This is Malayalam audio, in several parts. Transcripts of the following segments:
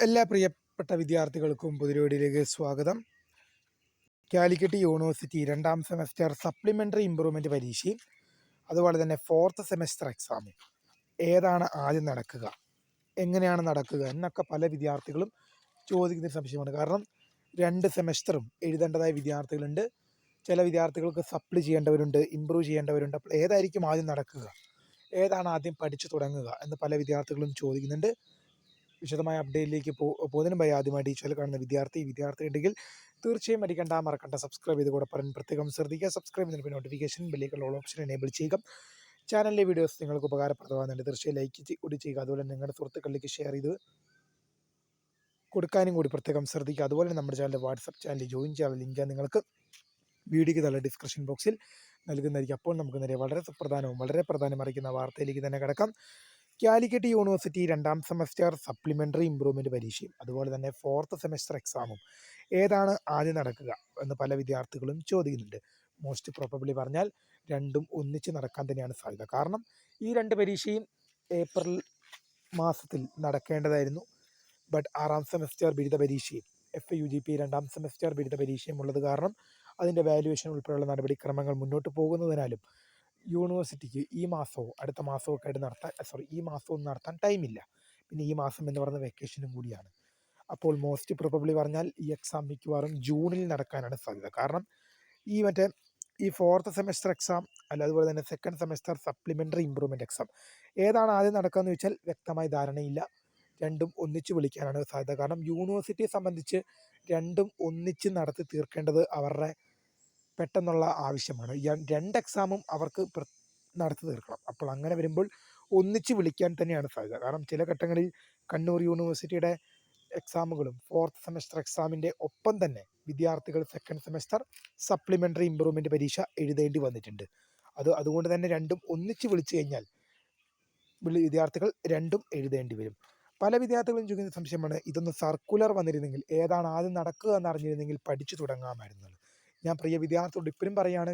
എല്ലാ പ്രിയപ്പെട്ട വിദ്യാർത്ഥികൾക്കും പുതിയൊടിയിലേക്ക് സ്വാഗതം. Calicut university 2ാം semester supplementary improvement പരീക്ഷയും അതുപോലെ തന്നെ 4th സെമസ്റ്റർ എക്സാമും ഏതാണ് ആദ്യം നടക്കുക, എങ്ങനെയാണ് നടക്കുക എന്നൊക്കെ പല വിദ്യാർത്ഥികളും ചോദിക്കുന്ന സംശയമാണ്. കാരണം 2 സെമസ്റ്ററും എഴുതേണ്ടതായ വിദ്യാർത്ഥികളുണ്ട്. ചില വിദ്യാർത്ഥികൾക്ക് സപ്ലി ചെയ്യേണ്ടവരുണ്ട്, ഇമ്പ്രൂവ് ചെയ്യേണ്ടവരുണ്ട്. അപ്പോൾ ഏതായിരിക്കും ആദ്യം നടക്കുക, ഏതാണ് ആദ്യം പഠിച്ചു തുടങ്ങുക എന്ന് പല വിദ്യാർത്ഥികളും ചോദിക്കുന്നുണ്ട്. വിശദമായ അപ്ഡേറ്റിലേക്ക് പോകുന്നതിന് മുമ്പ് ആദ്യമായിട്ട് ഈ ചാനൽ കാണുന്ന വിദ്യാർത്ഥി ഉണ്ടെങ്കിൽ തീർച്ചയായും മറക്കണ്ട സബ്സ്ക്രൈബ് ചെയ്ത് കൂടെ പറയാൻ പ്രത്യേകം ശ്രദ്ധിക്കുക. സബ്സ്ക്രൈബ് ചെയ്യുന്നതിന് നോട്ടിഫിക്കേഷൻ ബെല്ലിലേക്കുള്ള ഓൾ ഓപ്ഷൻ എനേബിൾ ചെയ്യുക. ചാനലിലെ വീഡിയോസ് നിങ്ങൾക്ക് ഉപകാരപ്രദമാകുന്നുണ്ട്, തീർച്ചയായും ലൈക്ക് കൂടി ചെയ്യുക. അതുപോലെ നിങ്ങളുടെ സുഹൃത്തുക്കളിലേക്ക് ഷെയർ ചെയ്ത് കൊടുക്കാനും കൂടി പ്രത്യേകം ശ്രദ്ധിക്കുക. അതുപോലെ നമ്മുടെ ചാനലിൻ്റെ വാട്സപ്പ് ചാനൽ ജോയിൻ ചെയ്യാനുള്ള ലിങ്ക് നിങ്ങൾക്ക് വീഡിയോയ്ക്ക് തള്ള ഡിസ്ക്രിപ്ഷൻ ബോക്സിൽ നൽകുന്നതായിരിക്കും. അപ്പോൾ നമുക്ക് നേരെ വളരെ സുപ്രധാനവും വളരെ പ്രാധാന്യമറിയിക്കുന്ന വാർത്തയിലേക്ക് തന്നെ കിടക്കാം. Calicut university 2ാം semester supplementary improvement പരീക്ഷയും അതുപോലെ തന്നെ 4th സെമസ്റ്റർ എക്സാമും ഏതാണ് ആദ്യം നടക്കുക എന്ന് പല വിദ്യാർത്ഥികളും ചോദിക്കുന്നുണ്ട്. മോസ്റ്റ് പ്രോബബ്ലി പറഞ്ഞാൽ രണ്ടും ഒന്നിച്ച് നടക്കാൻ തന്നെയാണ് സാധ്യത. കാരണം ഈ 2 പരീക്ഷയും ഏപ്രിൽ മാസത്തിൽ നടക്കേണ്ടതായിരുന്നു. ബട്ട് 6ാം സെമസ്റ്റർ ബിരുദ പരീക്ഷയും FUGP 2ാം സെമസ്റ്റർ ബിരുദ പരീക്ഷയും ഉള്ളത് കാരണം അതിൻ്റെ വാല്യുവേഷൻ ഉൾപ്പെടെയുള്ള നടപടിക്രമങ്ങൾ മുന്നോട്ട് പോകുന്നതിനാലും യൂണിവേഴ്സിറ്റിക്ക് ഈ മാസവും അടുത്ത മാസവും ഒക്കെ ആയിട്ട് ഈ മാസവും നടത്താൻ ടൈമില്ല. പിന്നെ ഈ മാസം എന്ന് പറയുന്ന വെക്കേഷനും കൂടിയാണ്. അപ്പോൾ മോസ്റ്റ് പ്രോബബ്ലി പറഞ്ഞാൽ ഈ എക്സാം മിക്കവാറും ജൂണിൽ നടക്കാനാണ് സാധ്യത. കാരണം ഈ 4th സെമസ്റ്റർ എക്സാം അതുപോലെ തന്നെ 2nd semester supplementary improvement exam ഏതാണ് ആദ്യം നടക്കുകയെന്ന് ചോദിച്ചാൽ വ്യക്തമായ ധാരണയില്ല. രണ്ടും ഒന്നിച്ച് വിളിക്കാനാണ് സാധ്യത. കാരണം യൂണിവേഴ്സിറ്റിയെ സംബന്ധിച്ച് രണ്ടും ഒന്നിച്ച് നടത്തി തീർക്കേണ്ടത് അവരുടെ പെട്ടെന്നുള്ള ആവശ്യമാണ്. 2 എക്സാമും അവർക്ക് നടത്തി തീർക്കണം. അപ്പോൾ അങ്ങനെ വരുമ്പോൾ ഒന്നിച്ച് വിളിക്കാൻ തന്നെയാണ് സാധ്യത. കാരണം ചില ഘട്ടങ്ങളിൽ കണ്ണൂർ യൂണിവേഴ്സിറ്റിയുടെ എക്സാമുകളും 4th സെമസ്റ്റർ എക്സാമിൻ്റെ ഒപ്പം തന്നെ വിദ്യാർത്ഥികൾ 2nd സെമസ്റ്റർ സപ്ലിമെൻ്ററി ഇമ്പ്രൂവ്മെൻറ്റ് പരീക്ഷ എഴുതേണ്ടി വന്നിട്ടുണ്ട്. അതുകൊണ്ട് തന്നെ രണ്ടും ഒന്നിച്ച് വിളിച്ചു കഴിഞ്ഞാൽ വിദ്യാർത്ഥികൾ രണ്ടും എഴുതേണ്ടി വരും. പല വിദ്യാർത്ഥികളും ചോദിക്കുന്ന സംശയമാണ്, ഇതൊന്ന് സർക്കുലർ വന്നിരുന്നെങ്കിൽ, ഏതാണ് ആദ്യം നടക്കുക എന്നറിഞ്ഞിരുന്നെങ്കിൽ പഠിച്ചു തുടങ്ങാമായിരുന്നത്. ഞാൻ പ്രിയ വിദ്യാർത്ഥിയോട് ഇപ്പോഴും പറയുകയാണ്,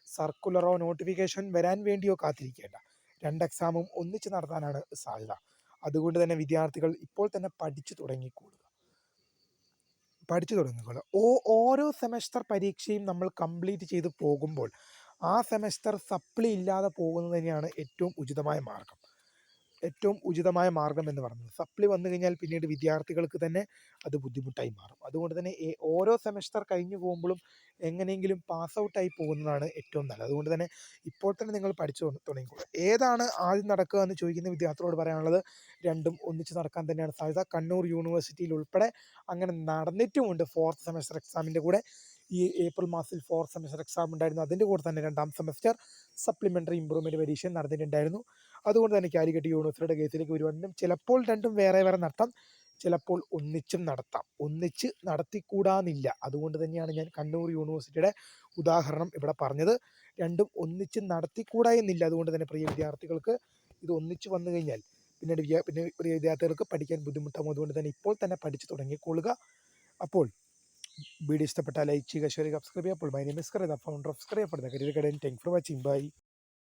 സർക്കുലറോ നോട്ടിഫിക്കേഷൻ വരാൻ വേണ്ടിയോ കാത്തിരിക്കേണ്ട. 2 എക്സാമും ഒന്നിച്ച് നടത്താനാണ് സാധ്യത. അതുകൊണ്ട് തന്നെ വിദ്യാർത്ഥികൾ ഇപ്പോൾ തന്നെ പഠിച്ചു തുടങ്ങിക്കൊള്ളുക. ഓരോ സെമസ്റ്റർ പരീക്ഷയും നമ്മൾ കംപ്ലീറ്റ് ചെയ്ത് പോകുമ്പോൾ ആ സെമസ്റ്റർ സപ്ലി ഇല്ലാതെ പോകുന്നത് തന്നെയാണ് ഏറ്റവും ഉചിതമായ മാർഗം എന്ന് പറയുന്നത്. സപ്ലി വന്നു കഴിഞ്ഞാൽ പിന്നീട് വിദ്യാർത്ഥികൾക്ക് തന്നെ അത് ബുദ്ധിമുട്ടായി മാറും. അതുകൊണ്ട് തന്നെ ഓരോ സെമസ്റ്റർ കഴിഞ്ഞു പോകുമ്പോഴും എങ്ങനെയെങ്കിലും പാസ് ഔട്ടായി പോകുന്നതാണ് ഏറ്റവും നല്ലത്. അതുകൊണ്ട് തന്നെ ഇപ്പോൾ തന്നെ നിങ്ങൾ പഠിച്ചു തുടങ്ങിക്കോളും. ഏതാണ് ആദ്യം നടക്കുക എന്ന് ചോദിക്കുന്ന വിദ്യാർത്ഥികളോട് പറയാനുള്ളത്, രണ്ടും ഒന്നിച്ച് നടക്കാൻ തന്നെയാണ് സാധ്യത. കണ്ണൂർ യൂണിവേഴ്സിറ്റിയിൽ ഉൾപ്പെടെ അങ്ങനെ നടന്നിട്ടുമുണ്ട്. 4th സെമസ്റ്റർ എക്സാമിൻ്റെ കൂടെ ഈ ഏപ്രിൽ മാസത്തിൽ 4th സെമസ്റ്റർ എക്സാം ഉണ്ടായിരുന്നു. അതിൻ്റെ കൂടെ തന്നെ 2ാം സെമസ്റ്റർ സപ്ലിമെൻ്ററി ഇമ്പ്രൂവ്മെൻറ്റ് പരീക്ഷ നടന്നിട്ടുണ്ടായിരുന്നു. അതുകൊണ്ട് തന്നെ കാലിക്കറ്റ് യൂണിവേഴ്സിറ്റിയുടെ കേസിലേക്ക് വരുവാനും ചിലപ്പോൾ രണ്ടും വേറെ നടത്താം, ചിലപ്പോൾ ഒന്നിച്ചും നടത്താം. ഒന്നിച്ച് നടത്തിക്കൂടാന്നില്ല. അതുകൊണ്ട് തന്നെയാണ് ഞാൻ കണ്ണൂർ യൂണിവേഴ്സിറ്റിയുടെ ഉദാഹരണം ഇവിടെ പറഞ്ഞത്. രണ്ടും ഒന്നിച്ച് നടത്തിക്കൂടാ എന്നില്ല. അതുകൊണ്ട് തന്നെ പ്രിയ വിദ്യാർത്ഥികൾക്ക് ഇത് ഒന്നിച്ച് വന്നു കഴിഞ്ഞാൽ പിന്നെ പ്രിയ വിദ്യാർത്ഥികൾക്ക് പഠിക്കാൻ ബുദ്ധിമുട്ടാകും. അതുകൊണ്ട് തന്നെ ഇപ്പോൾ തന്നെ പഠിച്ചു തുടങ്ങിക്കൊള്ളുക. അപ്പോൾ വീഡിയോ ഇഷ്ടപ്പെട്ടാൽ ലൈക്ക് ചെയ്യുക, ഷെയർ ചെയ്യുക, സബ്സ്ക്രൈബ് ചെയ്യുക. അപ്പോൾ my name is Kariya, founder of Kariya for the career guidance. Thank for watching. By.